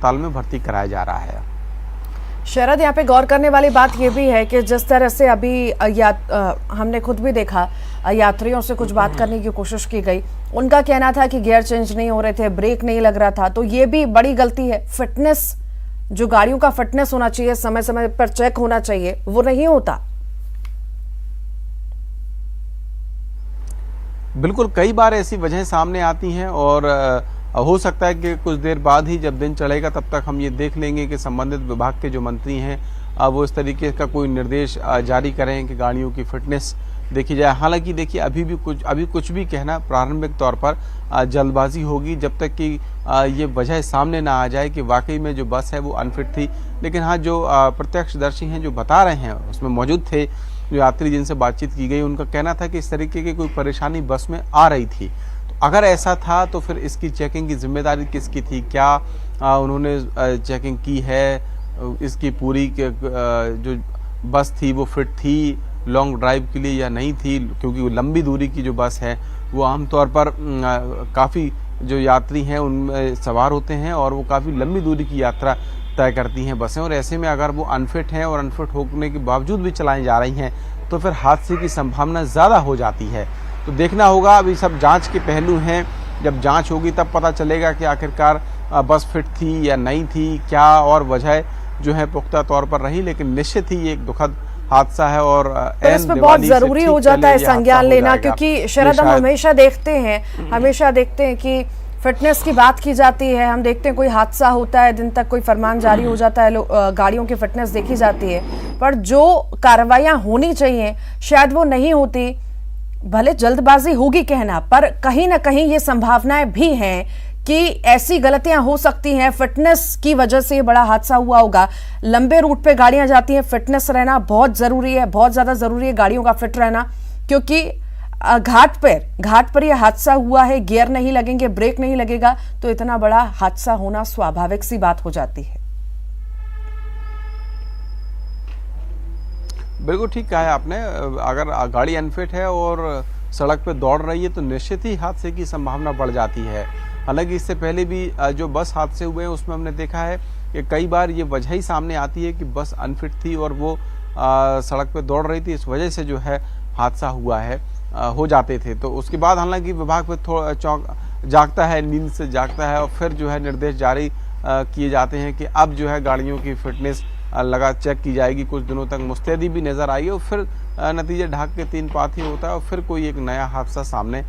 अस्पताल में भर्ती कराया जा रहा है। शरद, यहाँ पे गौर करने वाली बात ये भी है कि जिस तरह से अभी हमने खुद भी देखा, यात्रियों से कुछ बात करने की कोशिश की गई, उनका कहना था कि गियर चेंज नहीं हो रहे थे, ब्रेक नहीं लग रहा था, तो ये भी बड़ी गलती है। फिटनेस, जो गाड़ियों का फिटनेस होना चाहिए, समय समय पर चेक होना चाहिए, वो नहीं होता। बिल्कुल, कई बार ऐसी वजहें सामने आती हैं और हो सकता है कि कुछ देर बाद ही जब दिन चढ़ेगा तब तक हम ये देख लेंगे कि संबंधित विभाग के जो मंत्री हैं वो इस तरीके का कोई निर्देश जारी करें कि गाड़ियों की फिटनेस देखी जाए। हालांकि देखिए, अभी कुछ भी कहना प्रारंभिक तौर पर जल्दबाजी होगी, जब तक कि ये वजह सामने ना आ जाए कि वाकई में जो बस है वो अनफिट थी। लेकिन हाँ, जो प्रत्यक्षदर्शी हैं जो बता रहे हैं, उसमें मौजूद थे जो यात्री जिनसे बातचीत की गई, उनका कहना था कि इस तरीके की कोई परेशानी बस में आ रही थी। तो अगर ऐसा था तो फिर इसकी चेकिंग की जिम्मेदारी किसकी थी? क्या उन्होंने चेकिंग की है? इसकी पूरी जो बस थी वो फिट थी लॉन्ग ड्राइव के लिए या नहीं थी? क्योंकि लंबी दूरी की जो बस है वो आमतौर पर काफ़ी जो यात्री हैं उनमें सवार होते हैं और वो काफ़ी लंबी दूरी की यात्रा तय करती हैं बसें, और ऐसे में अगर वो अनफिट हैं और अनफिट होने के बावजूद भी चलाई जा रही हैं तो फिर हादसे की संभावना ज़्यादा हो जाती है। तो देखना होगा, अभी सब जांच के पहलू हैं। जब जांच होगी तब पता चलेगा कि आखिरकार बस फिट थी या नहीं थी, क्या और वजह जो है पुख्ता तौर पर रही। लेकिन निश्चित ही ये एक दुखद हादसा है और इस पे बहुत जरूरी हो जाता है संज्ञान लेना, क्योंकि शरद, हम हमेशा देखते हैं कि फिटनेस की बात की जाती है, हम देखते हैं कोई हादसा होता है, दिन तक कोई फरमान जारी हो जाता है, गाड़ियों की फिटनेस देखी जाती है, पर जो कार्रवाइयां होनी चाहिए शायद वो नहीं होती। भले जल्दबाजी होगी कहना, पर कहीं ना कहीं ये संभावनाएं भी हैं कि ऐसी गलतियां हो सकती हैं, फिटनेस की वजह से ये बड़ा हादसा हुआ होगा। लंबे रूट पे गाड़ियां जाती हैं, फिटनेस रहना बहुत जरूरी है, बहुत ज्यादा जरूरी है गाड़ियों का फिट रहना, क्योंकि घाट पर यह हादसा हुआ है, गियर नहीं लगेंगे, ब्रेक नहीं लगेगा तो इतना बड़ा हादसा होना स्वाभाविक सी बात हो जाती है। बिल्कुल ठीक कहा है आपने। अगर गाड़ी अनफिट है और सड़क पे दौड़ रही है तो निश्चित ही हादसे की संभावना बढ़ जाती है। हालांकि इससे पहले भी जो बस हादसे हुए हैं उसमें हमने देखा है कि कई बार ये वजह ही सामने आती है कि बस अनफिट थी और वो सड़क पे दौड़ रही थी, इस वजह से जो है हादसा हुआ है, हो जाते थे। तो उसके बाद हालांकि विभाग पे थोड़ा जागता है, नींद से जागता है और फिर जो है निर्देश जारी किए जाते हैं कि अब जो है गाड़ियों की फिटनेस लगा चेक की जाएगी। कुछ दिनों तक मुस्तैदी भी नज़र आई और फिर नतीजे ढाक के तीन पात ही होता है और फिर कोई एक नया हादसा सामने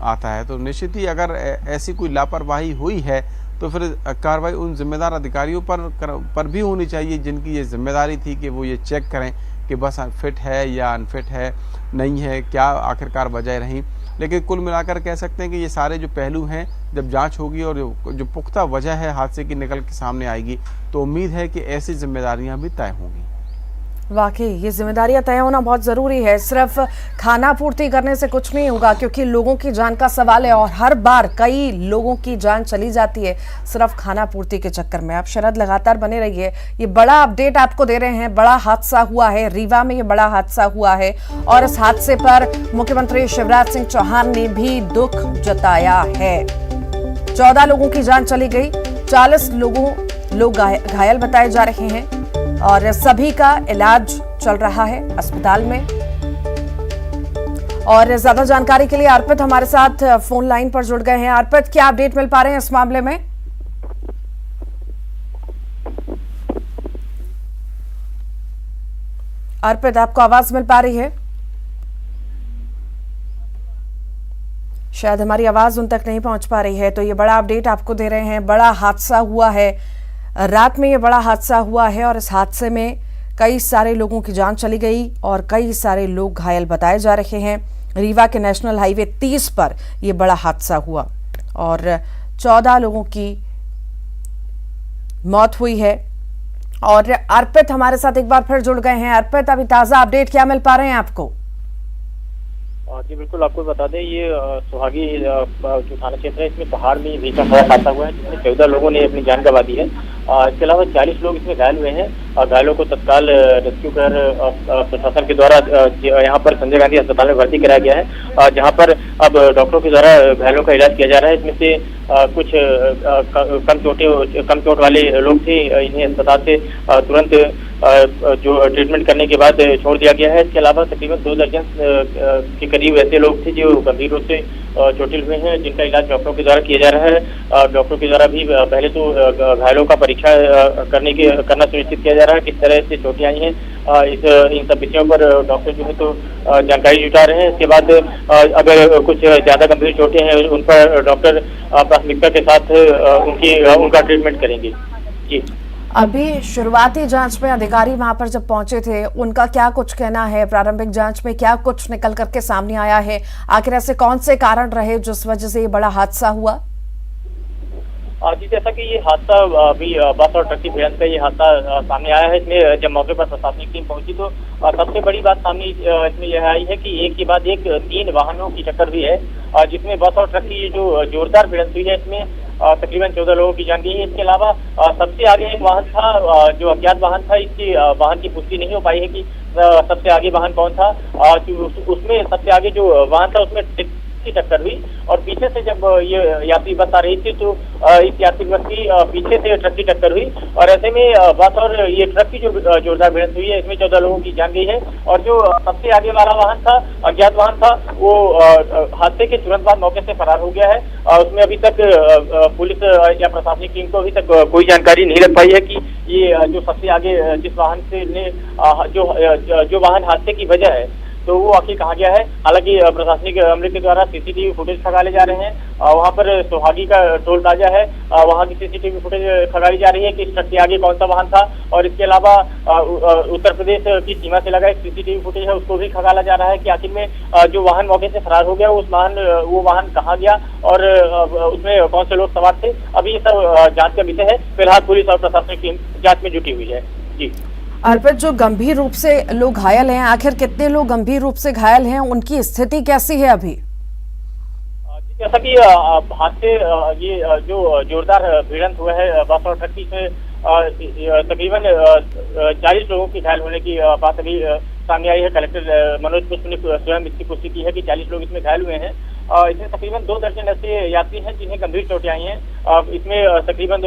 आता है। तो निश्चित ही अगर ऐसी कोई लापरवाही हुई है तो फिर कार्रवाई उन जिम्मेदार अधिकारियों पर भी होनी चाहिए जिनकी ये जिम्मेदारी थी कि वो ये चेक करें कि बस फिट है या अनफिट है, नहीं है, क्या आखिरकार वजह रही। लेकिन कुल मिलाकर कह सकते हैं कि ये सारे जो पहलू हैं जब जांच होगी और जो पुख्ता वजह है हादसे की निकल के सामने आएगी तो उम्मीद है कि ऐसी जिम्मेदारियां भी तय होंगी। वाकई ये जिम्मेदारियां तय होना बहुत ज़रूरी है। सिर्फ खाना पूर्ति करने से कुछ नहीं होगा, क्योंकि लोगों की जान का सवाल है और हर बार कई लोगों की जान चली जाती है सिर्फ खाना पूर्ति के चक्कर में। आप शरद लगातार बने रहिए, ये बड़ा अपडेट आपको दे रहे हैं। बड़ा हादसा हुआ है रीवा में, ये बड़ा हादसा हुआ है और इस हादसे पर मुख्यमंत्री शिवराज सिंह चौहान ने भी दुख जताया है। 14 लोगों की जान चली गई, 40 लोग घायल बताए जा रहे हैं और सभी का इलाज चल रहा है अस्पताल में। और ज्यादा जानकारी के लिए अर्पित हमारे साथ फोन लाइन पर जुड़ गए हैं। अर्पित, क्या अपडेट मिल पा रहे हैं इस मामले में? अर्पित, आपको आवाज मिल पा रही है? शायद हमारी आवाज उन तक नहीं पहुंच पा रही है। तो ये बड़ा अपडेट आपको दे रहे हैं। बड़ा हादसा हुआ है, रात में ये बड़ा हादसा हुआ है और इस हादसे में कई सारे लोगों की जान चली गई और कई सारे लोग घायल बताए जा रहे हैं। रीवा के नेशनल हाईवे 30 पर यह बड़ा हादसा हुआ और 14 लोगों की मौत हुई है। और अर्पित हमारे साथ एक बार फिर जुड़ गए हैं। अर्पित, अभी ताजा अपडेट क्या मिल पा रहे हैं आपको? जी बिल्कुल, आपको बता दें ये सुहागी जो थाना क्षेत्र है इसमें पहाड़ में भीषण सड़क हादसा हुआ है जिसमें 14 लोगों ने अपनी जान गंवा दी है। इसके अलावा 40 लोग इसमें घायल हुए हैं। घायलों को तत्काल रेस्क्यू कर प्रशासन के द्वारा यहाँ पर संजय गांधी अस्पताल में भर्ती कराया गया है, जहाँ पर अब डॉक्टरों के द्वारा घायलों का इलाज किया जा रहा है। इसमें से कुछ कम चोट वाले लोग थे, इन्हें अस्पताल से तुरंत जो ट्रीटमेंट करने के बाद छोड़ दिया गया है। इसके अलावा तकरीबन 2 दर्जन के करीब ऐसे लोग थे जो गंभीर रूप से चोटिल हुए हैं, जिनका इलाज डॉक्टरों के द्वारा किया जा रहा है। डॉक्टरों के द्वारा भी पहले तो घायलों का परीक्षा करना सुनिश्चित किया जा रहा है, किस तरह से चोटें आई हैं। इन सब विषयों पर डॉक्टर जो है तो जानकारी जुटा रहे हैं। इसके बाद अगर कुछ ज्यादा गंभीर चोटें हैं उन पर डॉक्टर प्राथमिकता के साथ उनका ट्रीटमेंट करेंगे। जी, अभी शुरुआती जांच में अधिकारी वहां पर जब पहुंचे थे, उनका क्या कुछ कहना है? प्रारंभिक जांच में क्या कुछ निकल करके सामने आया है? आखिर ऐसे कौन से कारण रहे जिस वजह से ये बड़ा हादसा हुआ? जी, जैसा कि ये हादसा अभी बस और ट्रक की भिड़ंत का ये हादसा सामने आया है। इसमें जब मौके पर प्रशासनिक टीम पहुंची तो सबसे बड़ी बात सामने इसमें यह आई है कि एक के बाद एक 3 वाहनों की टक्कर हुई है, जिसमें बस और ट्रक की जो जोरदार भिड़ंत हुई है इसमें तकरीबन 14 लोगों की जान गई है। इसके अलावा सबसे आगे एक वाहन था जो अज्ञात वाहन था, इसकी वाहन की पुष्टि नहीं हो पाई है कि सबसे आगे वाहन कौन था। उसमें सबसे आगे जो वाहन था उसमें की टक्कर हुई और पीछे से जब ये यात्री बस आ रही थी तो इस यात्री बस की पीछे से ट्रक की टक्कर हुई और ऐसे में बस और ये ट्रक की जो जोरदार भिड़ंत हुई है इसमें 14 लोगों की जान गई है। और जो सबसे आगे वाला वाहन था, अज्ञात वाहन था, वो हादसे के तुरंत बाद मौके से फरार हो गया है। उसमें अभी तक पुलिस या प्रशासनिक टीम को अभी तक कोई जानकारी नहीं लग पाई है कि ये जो सबसे आगे जिस वाहन से जो वाहन हादसे की वजह है तो वो आखिर कहाँ गया है। हालांकि प्रशासनिक अमले के द्वारा सीसीटीवी फुटेज खंगाले जा रहे हैं। वहाँ पर सोहागी का टोल ताजा है, वहाँ की सीसीटीवी फुटेज खंगाली जा रही है कि इस ट्रक के आगे कौन सा वाहन था। और इसके अलावा उत्तर प्रदेश की सीमा से लगा एक सीसीटीवी फुटेज है, उसको भी खंगाला जा रहा है कि आखिर में जो वाहन मौके से फरार हो गया वो वाहन कहाँ गया और उसमें कौन से लोग सवार थे। अभी ये सब जाँच का विषय है। फिलहाल पुलिस और प्रशासनिक टीम जाँच में जुटी हुई है। जी, अर्पित, जो गंभीर रूप से लोग घायल हैं, आखिर कितने लोग गंभीर रूप से घायल हैं? उनकी स्थिति कैसी है अभी? जैसा कि हादसे ये जो जोरदार भिड़ंत हुआ है बस और ट्रक की से तकरीबन 40 लोगों की घायल होने की बात अभी सामने आई है। कलेक्टर मनोज पुष्प ने स्वयं इसकी पुष्टि की है कि 40 लोग इसमें घायल हुए हैं। इसमें तकरीबन 2 दर्जन ऐसे यात्री हैं जिन्हें गंभीर चोटें आई हैं। इसमें तकरीबन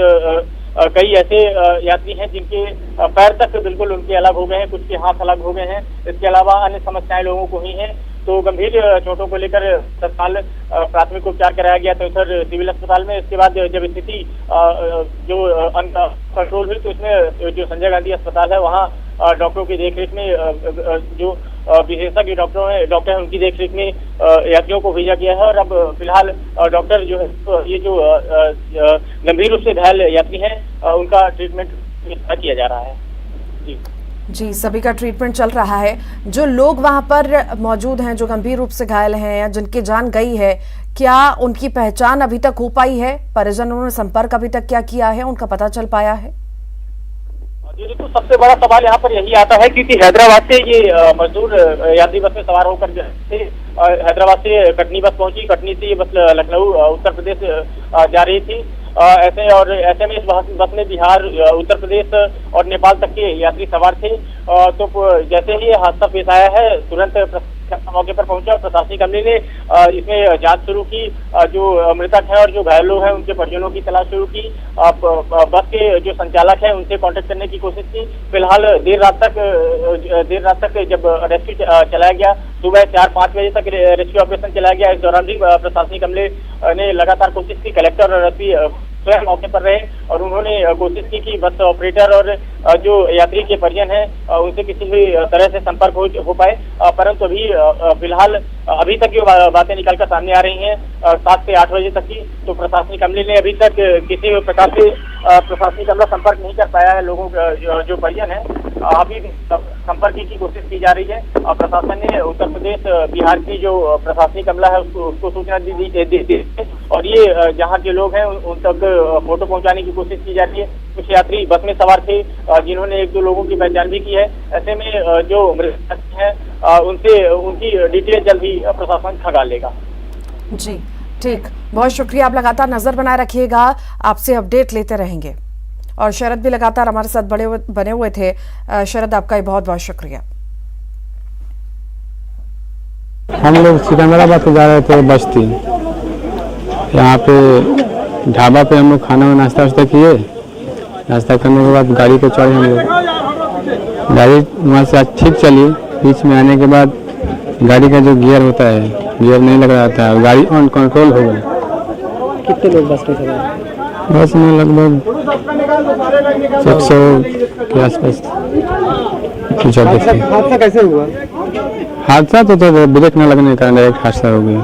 कई ऐसे यात्री हैं जिनके पैर तक बिल्कुल उनके अलग हो गए हैं, कुछ के हाथ अलग हो गए हैं। इसके अलावा अन्य समस्याएं लोगों को हुई हैं। तो गंभीर चोटों को लेकर तत्काल प्राथमिक उपचार कराया गया तो उधर सिविल अस्पताल में। इसके बाद जब स्थिति जो कंट्रोल हुई तो इसमें जो संजय गांधी अस्पताल है वहाँ डॉक्टरों की देखरेख में जो विशेषज्ञ डॉक्टर हैं उनकी देखरेख में यात्रियों को भेजा गया है। और अब फिलहाल डॉक्टर जो है ये जो गंभीर रूप से घायल यात्री हैं उनका ट्रीटमेंट किया जा रहा है। जी, सभी का ट्रीटमेंट चल रहा है। जो लोग वहां पर मौजूद हैं जो गंभीर रूप से घायल हैं या जिनकी जान गई है, क्या उनकी पहचान अभी तक हो पाई है? परिजनों ने संपर्क अभी तक क्या किया है? उनका पता चल पाया है? जी, तो सबसे बड़ा सवाल यहाँ पर यही आता है क्योंकि हैदराबाद से ये मजदूर यात्री बस में सवार होकर हैदराबाद से कटनी बस पहुंची। कटनी से ये बस लखनऊ उत्तर प्रदेश जा रही थी। ऐसे में इस बस में बिहार, उत्तर प्रदेश और नेपाल तक के यात्री सवार थे। तो जैसे ही हादसा पेश आया है तुरंत मौके पर पहुंचा और प्रशासनिक अमले ने इसमें जांच शुरू की। जो मृतक है और जो घायल लोग हैं उनके परिजनों की तलाश शुरू की। बस के जो संचालक हैं उनसे कांटेक्ट करने की कोशिश की। फिलहाल देर रात तक जब रेस्क्यू चलाया गया, सुबह 4-5 बजे तक रेस्क्यू ऑपरेशन चलाया गया। इस दौरान भी प्रशासनिक अमले ने लगातार कोशिश की। कलेक्टर और एसपी स्वयं मौके पर रहे और उन्होंने कोशिश की कि बस ऑपरेटर और जो यात्री के परिजन हैं उनसे किसी भी तरह से संपर्क हो पाए। परंतु फिलहाल अभी तक जो बातें निकलकर सामने आ रही हैं 7 से 8 बजे तक की, तो प्रशासनिक अमले ने अभी तक किसी भी प्रकार से प्रशासनिक अमला संपर्क नहीं कर पाया है। लोगों जो परिजन है अभी संपर्क की कोशिश की जा रही है। प्रशासन ने उत्तर प्रदेश, बिहार की जो प्रशासनिक अमला है उसको सूचना दी और ये जहाँ के लोग हैं उन तक फोटो पहुंचाने की कोशिश की जाती है। कुछ यात्री बस में सवार थे जिन्होंने 1-2 लोगों की पहचान भी की है। ऐसे में जो मृतक हैं उनसे उनकी डिटेल जल्द ही प्रशासन खंगाल लेगा। जी, ठीक, बहुत शुक्रिया। आप लगातार नजर बनाए रखिएगा, आपसे अपडेट लेते रहेंगे। और शरद भी लगातार हमारे साथ बने हुए थे। शरद, आपका बहुत बहुत शुक्रिया। हम लोग सिकंदराबाद से जा रहे थे बस्ती। यहाँ पे ढाबा पे हम लोग खाना में नाश्ता वास्ता किए। नाश्ता करने के बाद गाड़ी पे चढ़े हम लोग। गाड़ी वहाँ से ठीक चली। बीच में आने के बाद गाड़ी का जो गियर होता है, गियर नहीं लग रहा था, गाड़ी ऑन कंट्रोल हो गई। कितने लोग बस में सवार? बस में लगभग 100 के आसपास कुछ थे। हादसा कैसे हुआ? हादसा तो ब्रेक न लगने के कारण डायरेक्ट हादसा हो गया।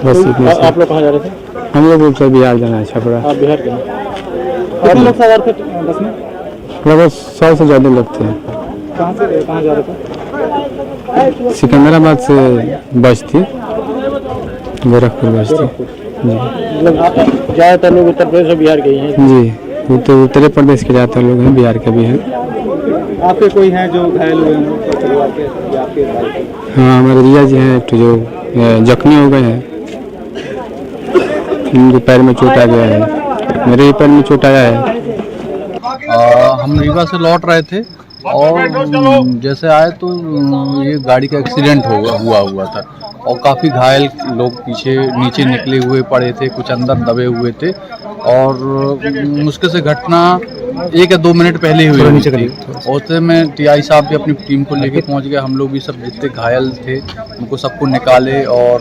बस इतने से। आप लोग कहाँ जा रहे थे? हम लोग उत्तर बिहार जाना है, छपरा। आप बिहार के? कितने लोग सवार थे बस में? लगभग 100 से ज़्यादा लोग थे। कहाँ से कहाँ जा रहे थे? सिकंदराबाद से बस थी, गोरखपुर बस थी जी। मतलब ज़्यादातर लोग उत्तर प्रदेश और बिहार के ही हैं? जी, उत्तर प्रदेश के ज़्यादातर लोग हैं, बिहार के भी हैं। आपके कोई हैं जो घायल हुए हैं परिवार के या आपके? हाँ, हमारे रिया जी हैं एक जो जख्मी हो गए हैं। उनके पैर में चोट आ गया है, मेरे भी पैर में चोट आया है। हम रीवा से लौट रहे थे और जैसे आए तो ये गाड़ी का एक्सीडेंट हुआ था और काफ़ी घायल लोग पीछे नीचे निकले हुए पड़े थे, कुछ अंदर दबे हुए थे और मुश्किल से घटना 1 या 2 मिनट पहले ही हुई थी। उससे में टीआई साहब भी अपनी टीम को लेके पहुंच गए। हम लोग भी सब जितने घायल थे उनको सबको निकाले और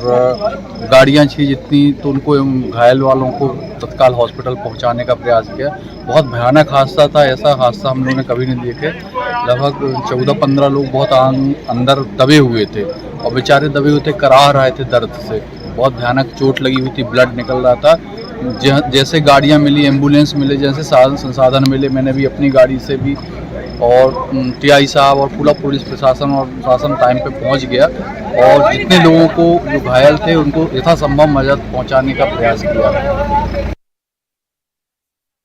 गाड़ियां थी जितनी तो उनको घायल वालों को तत्काल हॉस्पिटल पहुंचाने का प्रयास किया। बहुत भयानक हादसा था, ऐसा हादसा हम लोगों ने कभी नहीं देखे। लगभग 14-15 लोग बहुत अंदर दबे हुए थे और बेचारे दबे हुए थे, कराह रहे थे दर्द से। बहुत भयानक चोट लगी हुई थी, ब्लड निकल रहा था। जैसे गाड़ियां मिली, एम्बुलेंस मिले, जैसे साधन संसाधन मिले, मैंने भी अपनी गाड़ी से भी और टीआई साहब और पूरा पुलिस प्रशासन और प्रशासन टाइम पे पहुंच गया और जितने लोगों को जो घायल थे उनको यथासंभव मदद पहुंचाने का प्रयास किया।